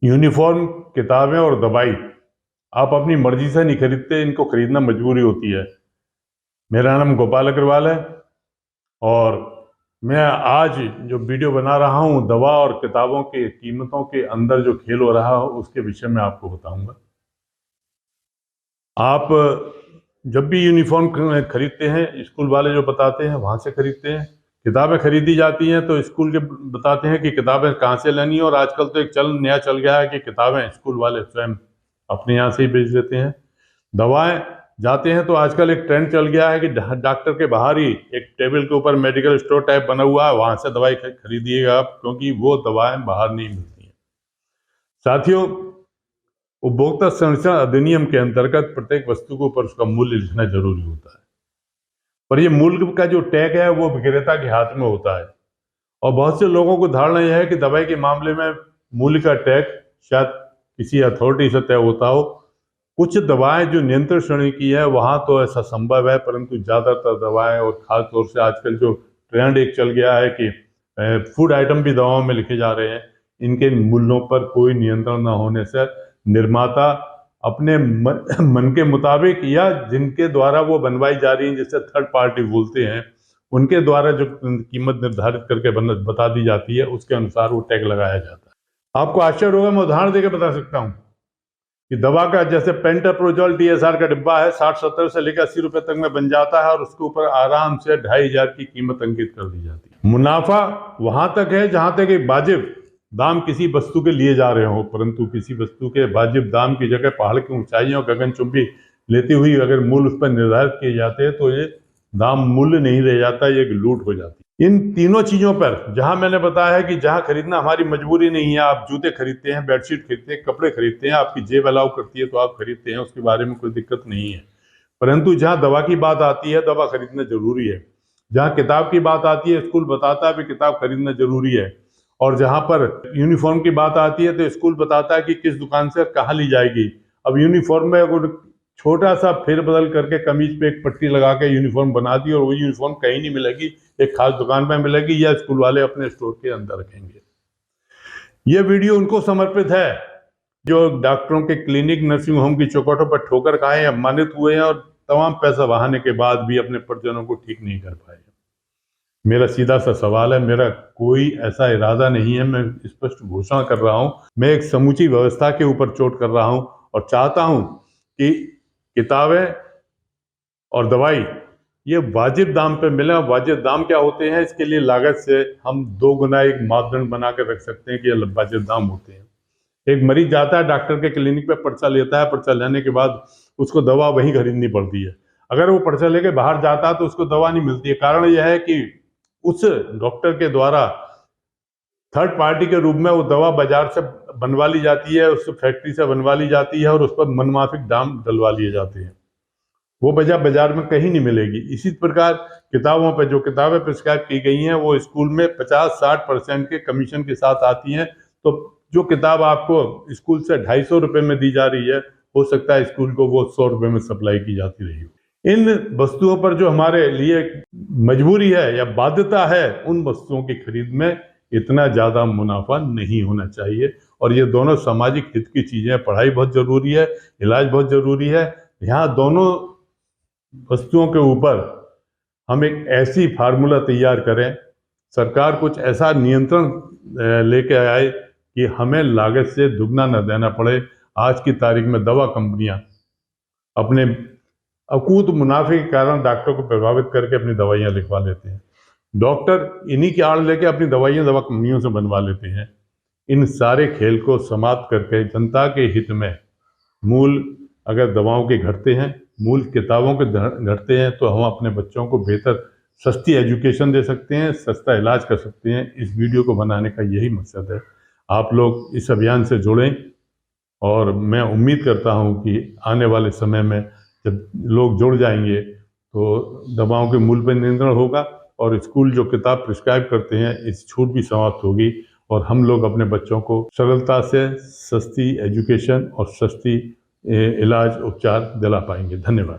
Uniform, किताबें और दवाई आप अपनी मर्जी से नहीं खरीदते, इनको खरीदना मजबूरी होती है। मेरा नाम गोपाल अग्रवाल है और मैं आज जो वीडियो बना रहा हूं, दवा और किताबों की कीमतों के अंदर जो खेल हो रहा हो उसके विषय में आपको बताऊंगा। आप जब भी यूनिफॉर्म खरीदते हैं, स्कूल वाले जो बताते हैं वहां से खरीदते हैं। किताबें खरीदी जाती हैं तो स्कूल के बताते हैं कि किताबें कहाँ से लेनी है, और आजकल तो एक नया चल गया है कि किताबें स्कूल वाले स्वयं अपने यहाँ से ही बेच देते हैं। दवाएं जाते हैं तो आजकल एक ट्रेंड चल गया है कि डॉक्टर के बाहर ही एक टेबल के ऊपर मेडिकल स्टोर टाइप बना हुआ है, वहां से दवाई खरीदिएगा आप, क्योंकि वो दवाएं बाहर नहीं मिलती हैं। साथियों, उपभोक्ता संरक्षण अधिनियम के अंतर्गत प्रत्येक वस्तु के ऊपर उसका मूल्य लिखना जरूरी होता है, पर ये मूल्य का जो टैग है वो विक्रेता के हाथ में होता है। और बहुत से लोगों को धारणा यह है कि दवाई के मामले में मूल्य का टैग शायद किसी अथॉरिटी से तय होता हो। कुछ दवाएं जो नियंत्रण श्रेणी की है वहां तो ऐसा संभव है, परंतु ज्यादातर दवाएं और खास तौर से आजकल जो ट्रेंड एक चल गया है कि फूड आइटम भी दवाओं में लिखे जा रहे हैं, इनके मूल्यों पर कोई नियंत्रण न होने से निर्माता अपने मन के मुताबिक या जिनके द्वारा वो बनवाई जा रही है, जिसे थर्ड पार्टी बोलते हैं, उनके द्वारा जो कीमत निर्धारित करके बता दी जाती है उसके अनुसार वो टैग लगाया जाता है। आपको आश्चर्य होगा, मैं उदाहरण देकर बता सकता हूँ कि दवा का जैसे पेंटाप्रोजोल DSR का डिब्बा है, 60-70 से लेकर 80 रुपए तक में बन जाता है और उसके ऊपर आराम से 2500 की कीमत अंकित कर दी जाती है। मुनाफा वहां तक है जहां तक एक वाजिब दाम किसी वस्तु के लिए जा रहे हो, परंतु किसी वस्तु के वाजिब दाम की जगह पहाड़ की ऊंचाइयों गगनचुंबी लेती हुई अगर मूल्य उस पर निर्धारित किए जाते हैं तो ये दाम मूल्य नहीं रह जाता, ये लूट हो जाती है। इन तीनों चीजों पर जहां मैंने बताया है कि जहां खरीदना हमारी मजबूरी नहीं है, आप जूते खरीदते हैं, बेडशीट खरीदते हैं, कपड़े खरीदते हैं, आपकी जेब अलाउ करती है तो आप खरीदते हैं, उसके बारे में कोई दिक्कत नहीं है। परंतु जहां दवा की बात आती है, दवा खरीदना जरूरी है। जहां किताब की बात आती है, स्कूल बताता है कि किताब खरीदना जरूरी है। और जहां पर यूनिफॉर्म की बात आती है तो स्कूल बताता है कि किस दुकान से कहाँ ली जाएगी। अब यूनिफॉर्म में अगर छोटा सा फेरबदल करके कमीज पे एक पट्टी लगा के यूनिफॉर्म बना दी और वो यूनिफॉर्म कहीं नहीं मिलेगी, एक खास दुकान में मिलेगी या स्कूल वाले अपने स्टोर के अंदर रखेंगे। ये वीडियो उनको समर्पित है जो डॉक्टरों के क्लिनिक, नर्सिंग होम की चौखटों पर ठोकर खाए, अपमानित हुए हैं और तमाम पैसा बहाने के बाद भी अपने परिजनों को ठीक नहीं कर पाए। मेरा सीधा सा सवाल है, मेरा कोई ऐसा इरादा नहीं है, मैं स्पष्ट घोषणा कर रहा हूं, मैं एक समूची व्यवस्था के ऊपर चोट कर रहा हूं और चाहता हूं कि किताबें और दवाई ये वाजिब दाम पे मिले। वाजिब दाम क्या होते हैं, इसके लिए लागत से हम 2 गुना एक मापदंड बना कर रख सकते हैं कि ये वाजिब दाम होते हैं। एक मरीज जाता है डॉक्टर के क्लिनिक पे, पर्चा लेता है, पर्चा लेने के बाद उसको दवा वहीं खरीदनी पड़ती है। अगर वो पर्चा लेके बाहर जाता है तो उसको दवा नहीं मिलती है। कारण यह है कि उस डॉक्टर के द्वारा थर्ड पार्टी के रूप में वो दवा बाजार से बनवा ली जाती है, उस फैक्ट्री से बनवा ली जाती है और उस पर मनमाफिक दाम डलवा लिए जाते हैं। वो बाजार में कहीं नहीं मिलेगी। इसी प्रकार किताबों पर जो किताबें प्रिस्क्राइब की गई हैं वो स्कूल में 50-60% के कमीशन के साथ आती हैं। तो जो किताब आपको स्कूल से 250 रुपए में दी जा रही है, हो सकता है स्कूल को वो 100 रुपए में सप्लाई की जाती रही हो। इन वस्तुओं पर जो हमारे लिए मजबूरी है या बाध्यता है, उन वस्तुओं की खरीद में इतना ज्यादा मुनाफा नहीं होना चाहिए। और ये दोनों सामाजिक हित की चीजें हैं। पढ़ाई बहुत जरूरी है, इलाज बहुत जरूरी है। यहाँ दोनों वस्तुओं के ऊपर हम एक ऐसी फार्मूला तैयार करें, सरकार कुछ ऐसा नियंत्रण लेके आए कि हमें लागत से दुगना न देना पड़े। आज की तारीख में दवा कंपनियां अपने अकूत मुनाफे के कारण डॉक्टरों को प्रभावित करके अपनी दवाइयां लिखवा लेते हैं। डॉक्टर इन्हीं की आड़ लेके अपनी दवाइयां दवा कंपनियों से बनवा लेते हैं। इन सारे खेल को समाप्त करके जनता के हित में मूल अगर दवाओं के घटते हैं, मूल किताबों के घटते हैं, तो हम अपने बच्चों को बेहतर सस्ती एजुकेशन दे सकते हैं, सस्ता इलाज कर सकते हैं। इस वीडियो को बनाने का यही मकसद है। आप लोग इस अभियान से जुड़ें और मैं उम्मीद करता हूं कि आने वाले समय में जब लोग जुड़ जाएंगे तो दवाओं के मूल्य पर नियंत्रण होगा और स्कूल जो किताब प्रिस्क्राइब करते हैं इस छूट भी समाप्त होगी और हम लोग अपने बच्चों को सरलता से सस्ती एजुकेशन और सस्ती इलाज उपचार दिला पाएंगे। धन्यवाद।